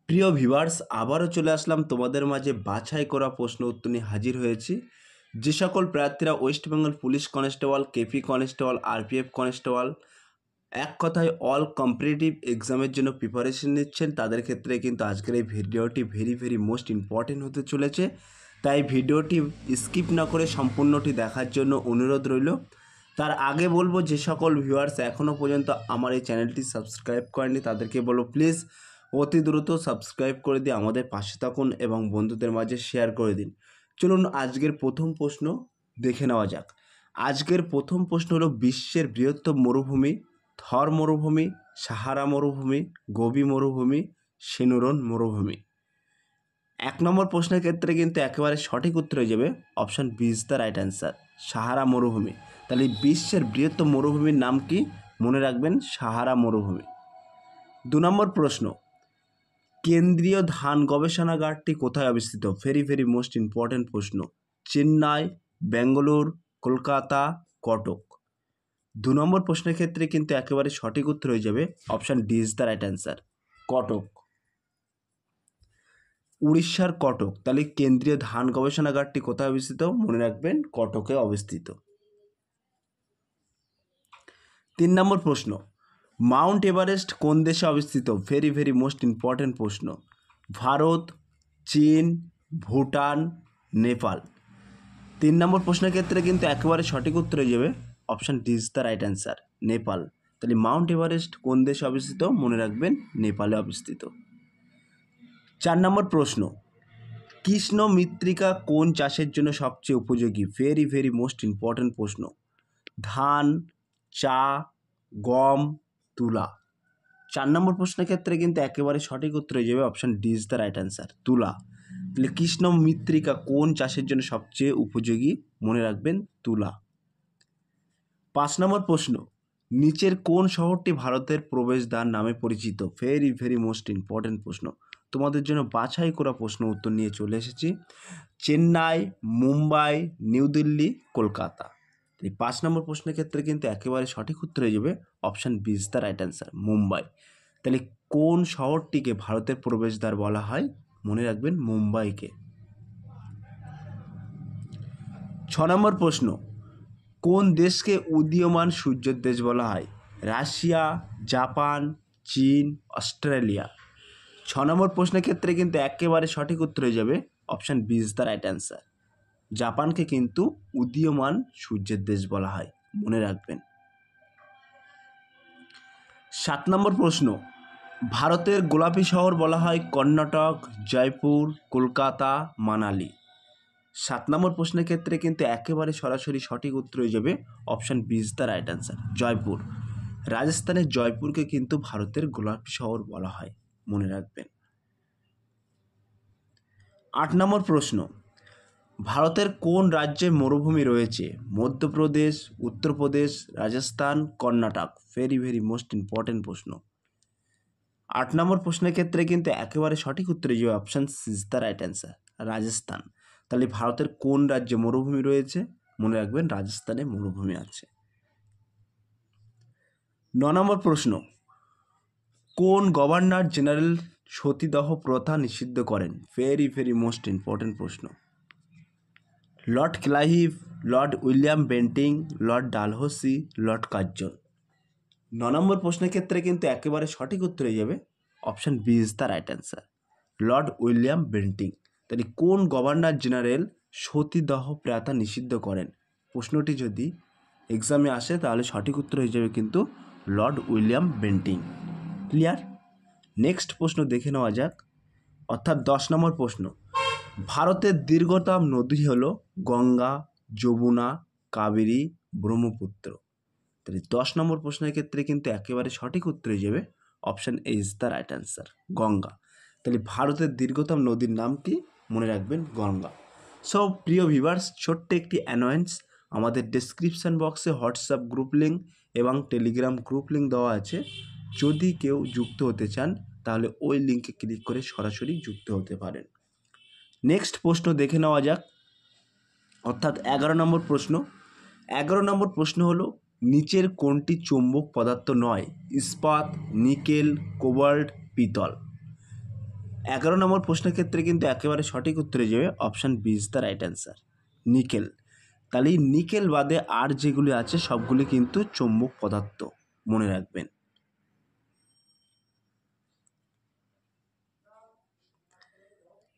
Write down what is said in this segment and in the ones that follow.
প্রিয় ভিউয়ার্স, আবারও চলে আসলাম তোমাদের মাঝে বাছাই করা প্রশ্ন উত্তর নিয়ে হাজির হয়েছি। যে সকল প্রার্থীরা West Bengal police constable, KP constable, RPF constable, এক কথায় অল কম্পিটিটিভ এক্সামের জন্য প্রিপারেশন নিচ্ছেন, তাদের ক্ষেত্রে কিন্তু আজকের এই ভিডিওটি ভেরি মোস্ট ইম্পর্টেন্ট হতে চলেছে। তাই ভিডিওটি স্কিপ না করে সম্পূর্ণটি দেখার জন্য অনুরোধ রইল। তার আগে বলবো, যে সকল ভিউয়ার্স এখনও পর্যন্ত আমার এই চ্যানেলটি সাবস্ক্রাইব করেনি তাদেরকে বলবো প্লিজ অতি দ্রুত সাবস্ক্রাইব করে দিয়ে আমাদের পাশে থাকুন এবং বন্ধুদের মাঝে শেয়ার করে দিন। চলুন আজকের প্রথম প্রশ্ন দেখে নেওয়া যাক। আজকের প্রথম প্রশ্ন হলো, বিশ্বের বৃহত্তম মরুভূমি থর মরুভূমি, সাহারা মরুভূমি, গোবি মরুভূমি, সিনুরন মরুভূমি। 1 নম্বর প্রশ্নের ক্ষেত্রে কিন্তু একেবারে সঠিক উত্তর হয়ে যাবে option B is the right answer, Sahara মরুভূমি। তাহলে বিশ্বের বৃহত্তম মরুভূমির নাম কি? মনে রাখবেন, সাহারা মরুভূমি। 2 নম্বর প্রশ্ন, কেন্দ্রীয় ধান গবেষণাগারটি কোথায় অবস্থিত? ভেরি মোস্ট ইম্পর্ট্যান্ট প্রশ্ন। চেন্নাই, ব্যাঙ্গালোর, কলকাতা, কটক। 2 নম্বর প্রশ্নের ক্ষেত্রে কিন্তু একেবারে সঠিক উত্তর হয়ে যাবে option D is the right answer, Cuttack, উড়িষ্যার কটক। তাহলে কেন্দ্রীয় ধান গবেষণাগারটি কোথায় অবস্থিত? মনে রাখবেন, কটকে অবস্থিত। 3 নম্বর প্রশ্ন, মাউন্ট এভারেস্ট কোন দেশে অবস্থিত? ভেরি মোস্ট ইম্পর্ট্যান্ট প্রশ্ন। ভারত, চীন, ভুটান, নেপাল। 3 নম্বর প্রশ্নের ক্ষেত্রে কিন্তু একেবারে সঠিক উত্তর হয়ে যাবে option D is the right answer, Nepal. তাহলে মাউন্ট এভারেস্ট কোন দেশে অবস্থিত? মনে রাখবেন, নেপালে অবস্থিত। 4 নম্বর প্রশ্ন, কৃষ্ণ মৃত্তিকা কোন চাষের জন্য সবচেয়ে উপযোগী? ভেরি মোস্ট ইম্পর্ট্যান্ট প্রশ্ন। ধান, চা, গম, তুলা। 4 নম্বর প্রশ্নের ক্ষেত্রে কিন্তু একেবারে সঠিক উত্তর হয়ে যাবে option D is the right answer, তুলা। তাহলে কৃষ্ণ মৃত্তিকা কোন চাষের জন্য সবচেয়ে উপযোগী? মনে রাখবেন, তুলা। 5 নম্বর প্রশ্ন, নিচের কোন শহরটি ভারতের প্রবেশদ্বার নামে পরিচিত? ভেরি মোস্ট ইম্পর্ট্যান্ট প্রশ্ন। তোমাদের জন্য বাছাই করা প্রশ্ন উত্তর নিয়ে চলে এসেছি। চেন্নাই, মুম্বাই, নিউ দিল্লি, কলকাতা। এই 5 নম্বর প্রশ্নের ক্ষেত্রে কিন্তু একেবারে সঠিক উত্তর হয়ে যাবে option B is the right answer, Mumbai. তাহলে কোন শহরটিকে ভারতের প্রবেশদ্বার বলা হয়? মনে রাখবেন, মুম্বাইকে। 6 নম্বর প্রশ্ন, কোন দেশকে উদীয়মান সূর্যের দেশ বলা হয়? রাশিয়া, জাপান, চীন, অস্ট্রেলিয়া। 6 নম্বর প্রশ্নের ক্ষেত্রে কিন্তু একেবারে সঠিক উত্তর হয়ে যাবে option B is the right answer, জাপানকে কিন্তু উদীয়মান সূর্যের দেশ বলা হয়, মনে রাখবেন। 7 নম্বর প্রশ্ন, ভারতের গোলাপি শহর বলা হয় কর্ণাটক, জয়পুর, কলকাতা, মানালি। 7 নম্বর প্রশ্নের ক্ষেত্রে কিন্তু একেবারে সরাসরি সঠিক উত্তর হয়ে যাবে option B is the right answer, Jaipur. রাজস্থানের জয়পুরকে কিন্তু ভারতের গোলাপি শহর বলা হয়, মনে রাখবেন। 8 নম্বর প্রশ্ন, ভারতের কোন রাজ্যে মরুভূমি রয়েছে? Madhya Pradesh, Uttar Pradesh, Rajasthan, Karnataka. Very most important প্রশ্ন। 8 নম্বর প্রশ্নের ক্ষেত্রে কিন্তু একেবারে সঠিক উত্তর হয়ে যাবে option C is the right answer, Rajasthan. তাহলে ভারতের কোন রাজ্যে মরুভূমি রয়েছে? মনে রাখবেন, রাজস্থানে মরুভূমি আছে। 9 নম্বর প্রশ্ন, কোন গভর্নর জেনারেল সতীদাহ প্রথা নিষিদ্ধ করেন? ভেরি মোস্ট ইম্পর্ট্যান্ট প্রশ্ন। Lord Clive, Lord William Bentinck, Lord Dalhousie, Lord Curzon. 9 নম্বর প্রশ্নের ক্ষেত্রে কিন্তু একেবারে সঠিক উত্তর হয়ে যাবে option B is the right answer, Lord William Bentinck. তাহলে কোন গভর্নর জেনারেল সতীদাহ প্রথা নিষিদ্ধ করেন? প্রশ্নটি যদি এক্সামে আসে তাহলে সঠিক উত্তর হয়ে যাবে কিন্তু Lord William Bentinck. Clear? Next প্রশ্ন দেখে নেওয়া যাক, অর্থাৎ 10 নম্বর প্রশ্ন, ভারতের দীর্ঘতম নদী হল গঙ্গা, যমুনা, কাবেরী, ব্রহ্মপুত্র। তাহলে 10 নম্বর প্রশ্নের ক্ষেত্রে কিন্তু একেবারে সঠিক উত্তর হয়ে যাবে option A is the right answer, Ganga. তাহলে ভারতের দীর্ঘতম নদীর নাম কি? মনে রাখবেন, গঙ্গা। সো প্রিয় ভিউয়ার্স, ছোট্ট একটি অ্যানোয়েন্স, আমাদের ডেসক্রিপশান বক্সে হোয়াটসঅ্যাপ গ্রুপ লিঙ্ক এবং টেলিগ্রাম গ্রুপ লিঙ্ক দেওয়া আছে। যদি কেউ যুক্ত হতে চান তাহলে ওই লিঙ্কে ক্লিক করে সরাসরি যুক্ত হতে পারেন। নেক্সট প্রশ্ন দেখে নেওয়া যাক, অর্থাৎ 11 নম্বর প্রশ্ন। 11 নম্বর প্রশ্ন হলো, নিচের কোনটি চৌম্বক পদার্থ নয়? ইস্পাত, নিকেল, কোবাল্ট, পিতল। 11 নম্বর প্রশ্নের ক্ষেত্রে কিন্তু একেবারে সঠিক উত্তর হয়ে যাবে option B is the right answer, nickel. তাহলে এই নিকেল বাদে আর যেগুলি আছে সবগুলি কিন্তু চৌম্বক পদার্থ, মনে রাখবেন।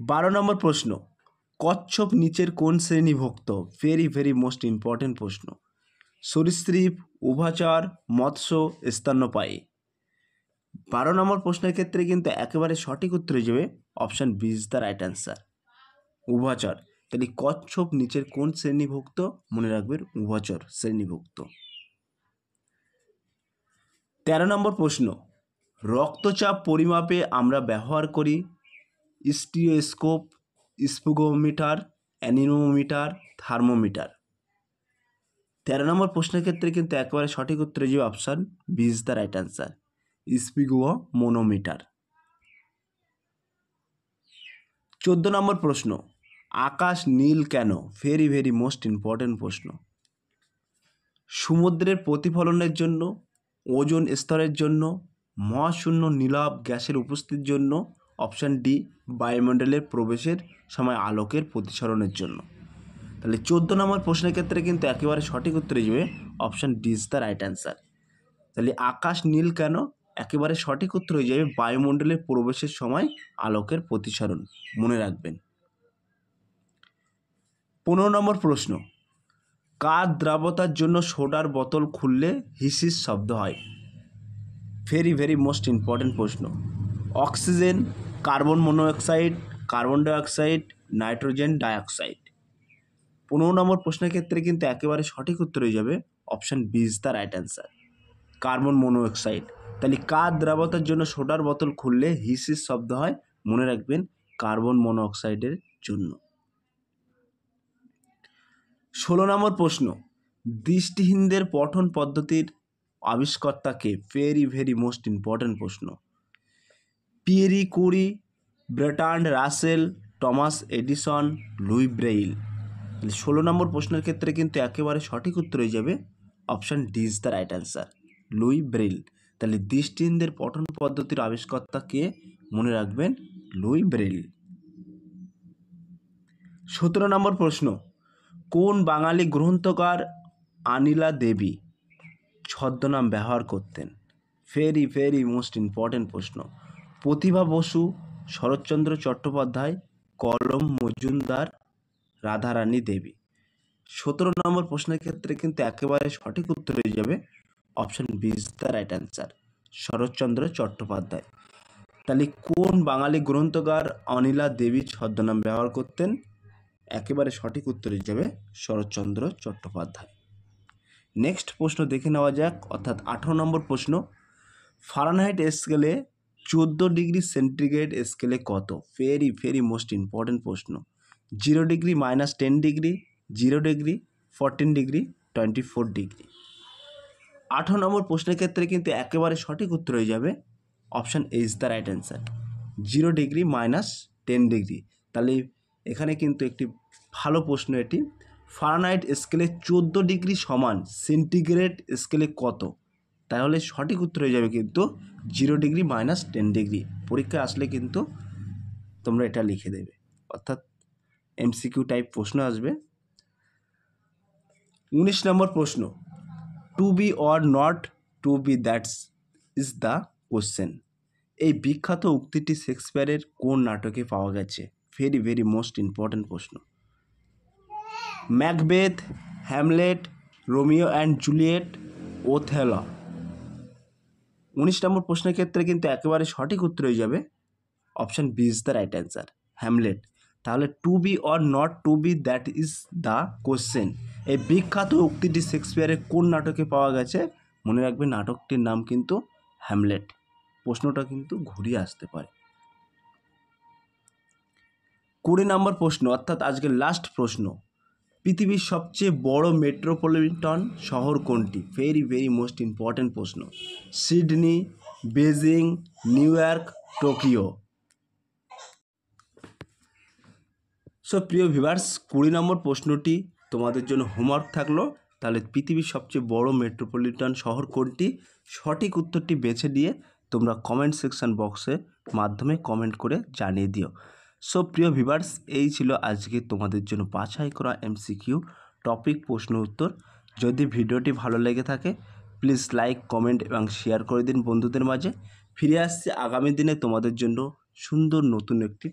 বারো নম্বর প্রশ্ন, কচ্ছপ নিচের কোন শ্রেণীভুক্ত? ভেরি ভেরি মোস্ট ইম্পর্টেন্ট প্রশ্ন। সরীসৃপ, উভচর, মৎস্য, স্তন্যপায়ী। 12 নম্বর প্রশ্নের ক্ষেত্রে কিন্তু একেবারে সঠিক উত্তর হয়ে যাবে option B is the right answer, উভচর। তাহলে কচ্ছপ নিচের কোন শ্রেণীভুক্ত? মনে রাখবেন উভচর শ্রেণীভুক্ত। 13 নম্বর প্রশ্ন, রক্তচাপ পরিমাপে আমরা ব্যবহার করি স্টিওস্কোপ, স্পুগোমিটার, অ্যানিমোমিটার, থার্মোমিটার। 13 নম্বর প্রশ্নের ক্ষেত্রে কিন্তু একেবারে সঠিক উত্তর হয়ে যাবে option B is the right answer, sphygmomanometer. 14 নম্বর প্রশ্ন, আকাশ নীল কেন? ভেরি ভেরি মোস্ট ইম্পর্টেন্ট প্রশ্ন। সমুদ্রের প্রতিফলনের জন্য, ওজোন স্তরের জন্য, মহাশূন্য নীলাভ গ্যাসের উপস্থিতির জন্য, অপশান ডি বায়ুমণ্ডলের প্রবেশের সময় আলোকের প্রতিসরণের জন্য। তাহলে 14 নম্বর প্রশ্নের ক্ষেত্রে কিন্তু একেবারে সঠিক উত্তর হয়ে যাবে option D is the right answer. তাহলে আকাশ নীল কেন? একেবারে সঠিক উত্তর হয়ে যাবে বায়ুমণ্ডলের প্রবেশের সময় আলোকের প্রতিসরণ, মনে রাখবেন। 15 নম্বর প্রশ্ন, কার দ্রাবতার জন্য সোডার বোতল খুললে হিসিস শব্দ হয়? ভেরি ভেরি মোস্ট ইম্পর্টেন্ট প্রশ্ন। Oxygen, carbon monoxide, carbon dioxide, nitrogen dioxide. 15 নম্বর প্রশ্নের ক্ষেত্রে কিন্তু একেবারে সঠিক উত্তর হয়ে যাবে option B is the right answer, carbon monoxide. তাহলে কার দ্রাবতার জন্য সোডার বোতল খুললে হিসিস শব্দ হয়? মনে রাখবেন কার্বন মনোঅক্সাইডের জন্য। 16 নম্বর প্রশ্ন, দৃষ্টিহীনদের পঠন পদ্ধতির আবিষ্কর্তা কে? ভেরি ভেরি মোস্ট ইম্পর্টেন্ট প্রশ্ন। Pierre Curie, Bertrand Russell, Thomas Edison, Louis Braille. 16 নম্বর প্রশ্নের ক্ষেত্রে কিন্তু একেবারে সঠিক উত্তর হয়ে যাবে option D is the right answer, Louis Braille. তাহলে দৃষ্টিহীনদের পঠন পদ্ধতির আবিষ্কর্তা কে? মনে রাখবেন লুই ব্রেইল। 17 নম্বর প্রশ্ন, কোন বাঙালি গ্রন্থকার আনিলা দেবী ছদ্মনাম ব্যবহার করতেন? ভেরি ভেরি মোস্ট ইম্পর্টেন্ট প্রশ্ন। প্রতিভা বসু, শরৎচন্দ্র চট্টোপাধ্যায়, কলম মজুমদার, রাধারানী দেবী। 17 নম্বর প্রশ্নের ক্ষেত্রে কিন্তু একেবারে সঠিক উত্তর হয়ে যাবে option B is the right answer, Saratchandra Chattopadhyay. তাহলে কোন বাঙালি গ্রন্থকার অনিলা দেবী ছদ্মনাম ব্যবহার করতেন? একেবারে সঠিক উত্তর হয়ে যাবে শরৎচন্দ্র চট্টোপাধ্যায়। নেক্সট প্রশ্ন দেখে নেওয়া যাক, অর্থাৎ 18 নম্বর প্রশ্ন, ফারেনহাইট স্কেলে 14 ডিগ্রি সেন্টিগ্রেড স্কেলে কত? ভেরি ভেরি মোস্ট ইম্পর্টেন্ট প্রশ্ন। 0 degree, -10 degree, 0 degree, 14 degree, 24 degree. 18 নম্বর প্রশ্নের ক্ষেত্রে কিন্তু একেবারে সঠিক উত্তর হয়ে যাবে option A is the right answer, 0 degree -10 degree. তাহলে এখানে কিন্তু একটি ভালো প্রশ্ন এটি। ফারেনহাইট স্কেলে 14 ডিগ্রি সমান সেন্টিগ্রেড স্কেলে কত? তাহলে সঠিক উত্তর হয়ে যাবে কিন্তু 0 ডিগ্রি -10 ডিগ্রি। পরীক্ষায় আসলে কিন্তু তোমরা এটা লিখে দেবে, অর্থাৎ এমসিকিউ টাইপ প্রশ্ন আসবে। 19 নম্বর প্রশ্ন, to be or not to be, that's is the question. এই বিখ্যাত উক্তিটি শেক্সপিয়ারের কোন নাটকে পাওয়া গেছে? ভেরি ভেরি মোস্ট ইম্পর্টেন্ট প্রশ্ন। Macbeth, Hamlet, Romeo and Juliet, Othello. 19 নম্বর প্রশ্নের ক্ষেত্রে কিন্তু একেবারে সঠিক উত্তর হয়ে যাবে option B is the right answer, Hamlet. তাহলে to be or not to be, that is the question. এই বিখ্যাত উক্তিটি শেক্সপিয়ারের কোন নাটকে পাওয়া গেছে? মনে রাখবে নাটকটির নাম কিন্তু হ্যামলেট। প্রশ্নটা কিন্তু ঘুরিয়ে আসতে পারে। 20 নম্বর প্রশ্ন, অর্থাৎ আজকের লাস্ট প্রশ্ন, পৃথিবীর সবচেয়ে বড় মেট্রোপলিটন শহর কোনটি? ভেরি ভেরি মোস্ট ইম্পর্টেন্ট প্রশ্ন। Sydney, Beijing, new York, Tokyo. So প্রিয় ভিউয়ার্স, 20 নম্বর প্রশ্নটি তোমাদের জন্য হোমওয়ার্ক থাকলো। তাহলে পৃথিবীর সবচেয়ে বড় মেট্রোপলিটন শহর কোনটি? সঠিক উত্তরটি বেছে দিয়ে তোমরা কমেন্ট সেকশন বক্সে মাধ্যমে কমেন্ট করে জানিয়ে দিও। সো প্রিয় ভিউয়ার্স, এই ছিল আজকে তোমাদের জন্য বাছাই করা এমসিকিউ টপিক প্রশ্ন উত্তর। যদি ভিডিওটি ভালো লেগে থাকে প্লিজ লাইক, কমেন্ট এবং শেয়ার করে দিন বন্ধুদের মাঝে। ফিরে আসছে আগামী দিনে তোমাদের জন্য সুন্দর নতুন একটি